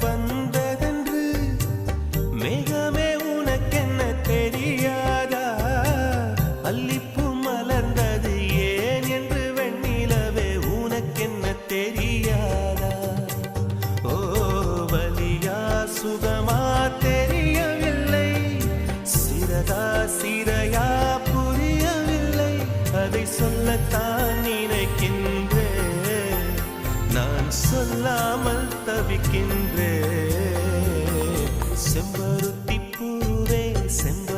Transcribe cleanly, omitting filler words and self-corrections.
வந்ததென்று மேகமே உனக்கென்ன தெரியாதா? அல்லிப்பூ மலர்ந்தது ஏன் என்று வெண்ணிலவே உனக்கென்ன தெரியாதா? ஓ வலியா சுகமா தெரியவில்லை, சிறகா சிறையா புரியவில்லை, அதை சொல்லத்தான் நினைக்கின்றேன், நான் சொல்லாமல் தவிக்கின்றேன். செம்பருத்தி பூவே செம்ப